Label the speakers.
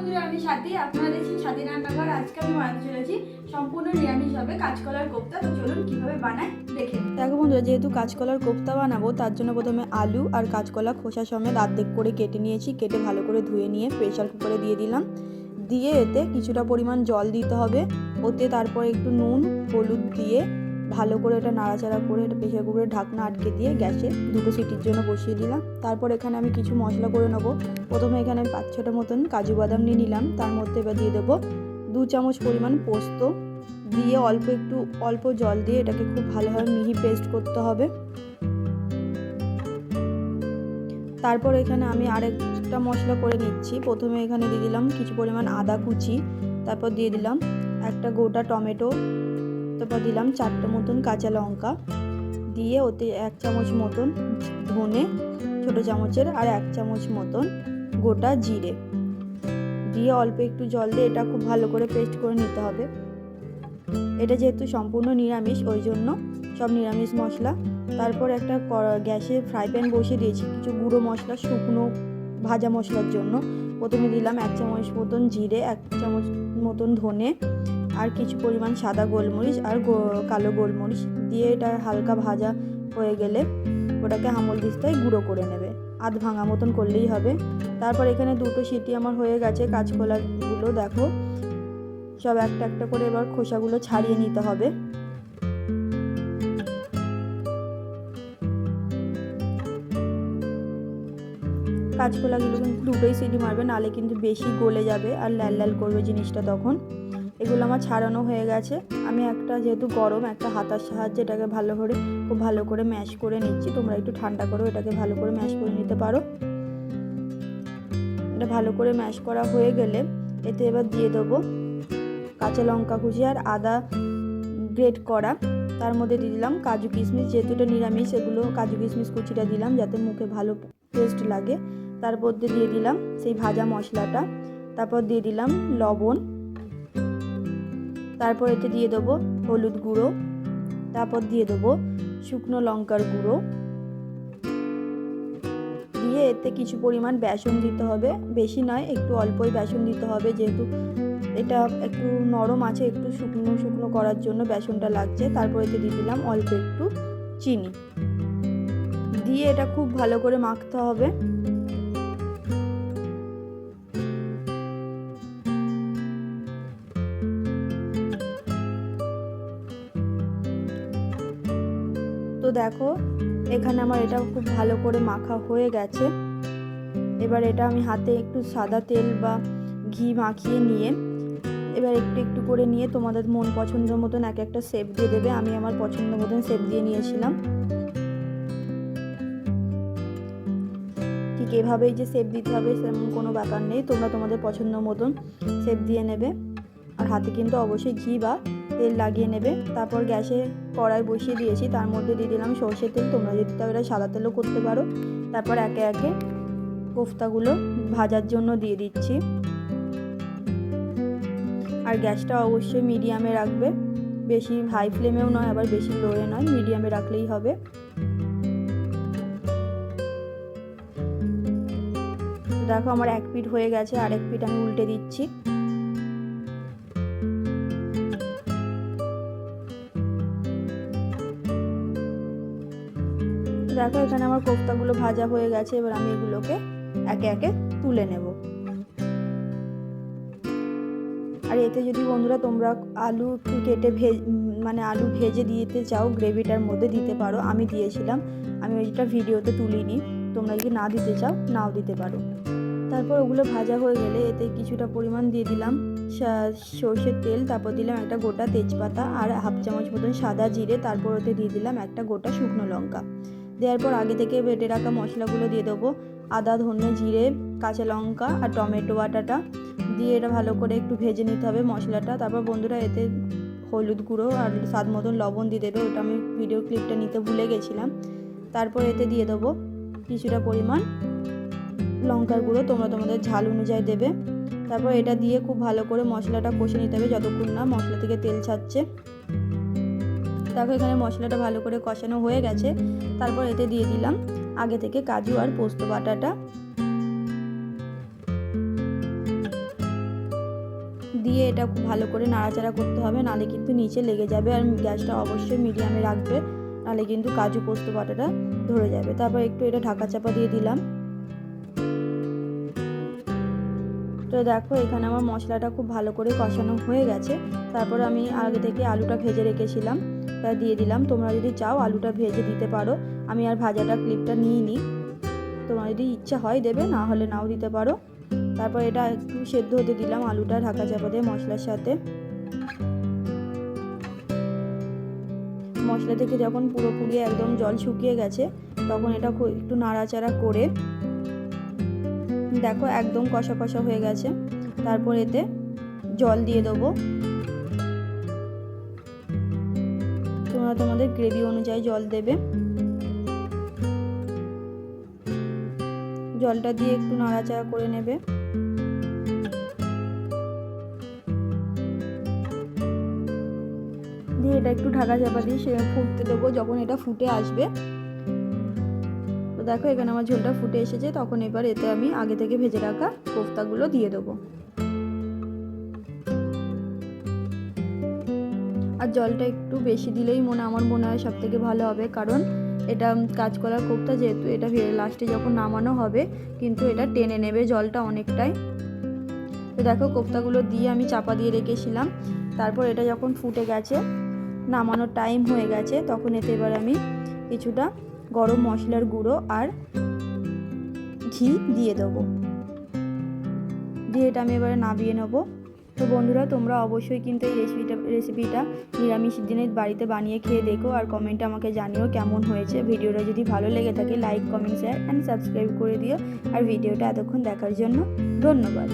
Speaker 1: বন্ধুরা, আমি স্বাতী। আপনারা দেখছেন স্বাতী রান্নাঘর। আজকে আমি বানাতে চলেছি সম্পূর্ণ নিরামিষভাবে কাঁচকলার কোপ্তা। তো চলুন কিভাবে বানায় দেখে নিই।
Speaker 2: দেখো বন্ধুরা, যেহেতু কাঁচকলার কোপ্তা বানাবো তার জন্য প্রথমে আলু আর কাঁচকলা খোসা সমেত অর্ধেক করে কেটে নিয়েছি। কেটে ভালো করে ধুয়ে নিয়ে প্রেসার কুকারে দিয়ে দিলাম। দিয়ে এতে কিছুটা পরিমাণ জল দিতে হবে। ওতে তারপর একটু নুন হলুদ দিয়ে ভালো করে এটা নাড়াচাড়া করে এটা প্রেসার কুকারের ঢাকনা আটকে দিয়ে গ্যাসে 2টো সিটির জন্য বসিয়ে দিলাম। তারপর এখানে আমি কিছু মশলা করে নেবো। প্রথমে এখানে 5-6টা মতন কাজু বাদাম নিয়ে নিলাম। তার মধ্যে এবার দিয়ে দেবো 2 চামচ পরিমাণ পোস্ত দিয়ে অল্প জল দিয়ে এটাকে খুব ভালোভাবে মিহি পেস্ট করতে হবে। তারপর এখানে আমি আরেকটা মশলা করে নিচ্ছি। প্রথমে এখানে দিয়ে দিলাম কিছু পরিমাণ আদা কুচি, তারপর দিয়ে দিলাম একটা গোটা টমেটো, তারপর দিলাম 4টে মতন কাঁচা লঙ্কা, দিয়ে ওতে 1 চামচ মতন ধনে ছোটো চামচের আর 1 চামচ মতন গোটা জিরে দিয়ে অল্প একটু জল দিয়ে এটা খুব ভালো করে পেস্ট করে নিতে হবে। এটা যেহেতু সম্পূর্ণ নিরামিষ ওই জন্য সব নিরামিষ মশলা। তারপর একটা গ্যাসে ফ্রাই প্যান বসিয়ে দিয়েছি কিছু গুঁড়ো মশলা শুকনো ভাজা মশলার জন্য। প্রথমে দিলাম 1 চামচ মতন জিরে, 1 চামচ মতন ধনে আর কিছু পরিমাণ সাদা গোলমরিচ আর কালো গোলমরিচ দিয়ে এটা হালকা ভাজা হয়ে গেলে ওটাকে হামল দিস্তায় গুঁড়ো করে নেবে। আধ ভাঙা মতন করলেই হবে। তারপর এখানে 2টো সিটি আমার হয়ে গেছে। কাঁচকলাগুলো দেখো সব একটা একটা করে এবার খোসাগুলো ছাড়িয়ে নিতে হবে। কাঁচকলাগুলো কিন্তু 2টোই সিটি মারবে, নালে কিন্তু বেশি গলে যাবে আর লাল লাল করবে জিনিসটা তখন। এগুলো আমার ছাড়ানো হয়ে গেছে। আমি যেহেতু গরম একটা হাতার সাহায্যে এটাকে খুব ভালো করে ম্যাশ করে নিচ্ছি। তোমরা একটু ঠান্ডা করো, এটাকে ভালো করে ম্যাশ করে নিতে পারো। এটা ভালো করে ম্যাশ করা হয়ে গেলে এতে এবার দিয়ে দেবো কাঁচা লঙ্কা কুচি আর আদা গ্রেট করা। তার মধ্যে দিয়ে দিলাম কাজু কিশমিশ, যেহেতু এটা নিরামিষ এগুলো কাজু কিশমিশ কুচিটা দিলাম যাতে মুখে ভালো টেস্ট লাগে। তার মধ্যে দিয়ে দিলাম সেই ভাজা মশলাটা, তারপর দিয়ে দিলাম লবণ, তারপর এতে দিয়ে দেবো হলুদ গুঁড়ো, তারপর দিয়ে দেবো শুকনো লঙ্কার গুঁড়ো, দিয়ে এতে কিছু পরিমাণ বেসন দিতে হবে। বেশি নয়, একটু অল্পই বেসন দিতে হবে, যেহেতু এটা একটু নরম আছে, একটু শুকনো শুকনো করার জন্য বেসনটা লাগছে। তারপর এতে দিয়ে দিলাম অল্প একটু চিনি দিয়ে এটা খুব ভালো করে মাখতে হবে। তো দেখো এখানে আমার এটা খুব ভালো করে মাখা হয়ে গেছে। এবার এটা আমি হাতে একটু সাদা তেল বা ঘি মাখিয়ে নিয়ে এবার একটু একটু করে নিয়ে তোমাদের মন পছন্দ মতন এক একটা শেপ দিয়ে দেবে। আমি আমার পছন্দ মতন শেপ দিয়ে নিয়েছিলাম। ঠিক এভাবেই যে শেপ দিতে হবে সেমন কোনো ব্যাপার নেই, তোমরা তোমাদের পছন্দ মতন শেপ দিয়ে নেবে। আর হাতে কিন্তু অবশ্যই ঘি বা তেল লাগিয়ে নেবে। তারপর গ্যাসে কড়াই বসিয়ে দিয়েছি, তার মধ্যে দিয়ে দিলাম সর্ষের তেল। তোমরা যদি তাও এটা সাদা তেলও করতে পারো। তারপর একে একে কোফতাগুলো ভাজার জন্য দিয়ে দিচ্ছি। আর গ্যাসটা অবশ্যই মিডিয়ামে রাখবে, বেশি হাই ফ্লেমেও নয় আবার বেশি লোয়ে নয়, মিডিয়ামে রাখলেই হবে। দেখো আমার এক পিঠ হয়ে গেছে, আর এক পিঠ আমি উল্টে দিচ্ছি। দেখো এখানে আমার কোফতাগুলো ভাজা হয়ে গেছে। এবার আমি এগুলোকে একে একে তুলে নেব। আর এতে যদি বন্ধুরা তোমরা আলু একটু কেটে আলু ভেজে দিতে চাও গ্রেভিটার মধ্যে দিতে পারো। আমি দিয়েছিলাম, আমি ওইটা ভিডিওতে তুলিনি। তোমরা যদি না দিতে চাও নাও দিতে পারো। তারপর ওগুলো ভাজা হয়ে গেলে এতে কিছুটা পরিমাণ দিয়ে দিলাম সর্ষের তেল, তারপর দিলাম একটা গোটা তেজপাতা আর 1/2 চামচ মতন সাদা জিরে, তারপর ওতে দিয়ে দিলাম একটা গোটা শুকনো লঙ্কা। দেওয়ার পর আগে থেকে বেটে রাখা মশলাগুলো দিয়ে দেবো, আদা ধনে জিরে কাঁচা লঙ্কা আর টমেটো বাটাটা দিয়ে এটা ভালো করে একটু ভেজে নিতে হবে মশলাটা। তারপর বন্ধুরা এতে হলুদ গুঁড়ো আর স্বাদ মতন লবণ দিয়ে দেবে, ওটা আমি ভিডিও ক্লিপটা নিতে ভুলে গেছিলাম। তারপর এতে দিয়ে দেবো কিছুটা পরিমাণ লঙ্কার গুঁড়ো, তোমরা তোমাদের ঝাল অনুযায়ী দেবে। তারপর এটা দিয়ে খুব ভালো করে মশলাটা কষে নিতে হবে যতক্ষণ না মশলা থেকে তেল ছাড়ছে। দেখো এখানে মশলাটা ভালো করে কষানো হয়ে গেছে। তারপর এতে দিয়ে দিলাম আগে থেকে কাজু আর পোস্ত বাটাটা। দিয়ে এটা খুব ভালো করে নাড়াচাড়া করতে হবে, নাহলে কিন্তু নিচে লেগে যাবে। আর গ্যাসটা অবশ্যই মিডিয়ামে রাখবে, নাহলে কিন্তু কাজু পোস্ত বাটাটা ধরে যাবে। তারপর একটু এটা ঢাকা চাপা দিয়ে দিলাম। তো দেখো এখানে আমার মশলাটা খুব ভালো করে কষানো হয়ে গেছে। তারপর আমি আগে থেকে আলুটা ভেজে রেখেছিলাম, তা দিয়ে দিলাম। তোমরা যদি চাও আলুটা ভেজে দিতে পারো, আমি আর ভাজাটা ক্লিপটা নিইনি। তোমার যদি ইচ্ছা হয় দেবে, না হলে নাও দিতে পারো। তারপর এটা একটু সেদ্ধ হতে দিলাম আলুটা ঢাকা চাপা দিয়ে মশলার সাথে। মশলা থেকে যখন পুরোপুরি একদম জল শুকিয়ে গেছে, তখন এটা একটু নাড়াচাড়া করে দেখো একদম কষা কষা হয়ে গেছে। তারপর এতে জল দিয়ে দেবো। তোমরা তোমাদের গ্রেভি অনুযায়ী জল দেবে। জলটা দিয়ে একটু নাড়াচাড়া করে নেবে। দিয়ে এটা একটু ঢাকা চাপা দিয়ে ফুটতে দেবো। যখন এটা ফুটে আসবে, তো দেখো এখানে আমার ঝোলটা ফুটে এসেছে, তখন এবার এতে আমি আগে থেকে ভেজে রাখা কোফতাগুলো দিয়ে দেবো। আর জলটা একটু বেশি দিলেই আমার মনে হয় সব থেকে ভালো হবে, কারণ এটা কাঁচকলার কোফতা যেহেতু, এটা লাস্টে যখন নামানো হবে কিন্তু এটা টেনে নেবে জলটা অনেকটাই। তো দেখো কোফতাগুলো দিয়ে আমি চাপা দিয়ে রেখেছিলাম। তারপর এটা যখন ফুটে গেছে, নামানোর টাইম হয়ে গেছে, তখন এতে এবার আমি কিছুটা গরম মশলার গুঁড়ো আর ঘি দিয়ে দেবো। দিয়ে এটা আমি এবারে নামিয়ে নেবো। তো বন্ধুরা, তোমরা অবশ্যই কিন্তু এই রেসিপিটা নিরামিষ দিনে বাড়িতে বানিয়ে খেয়ে দেখো, আর কমেন্টে আমাকে জানিও কেমন হয়েছে। ভিডিওটা যদি ভালো লেগে থাকে like, comment, share and subscribe করে দিও। আর ভিডিওটা এতক্ষণ দেখার জন্য ধন্যবাদ।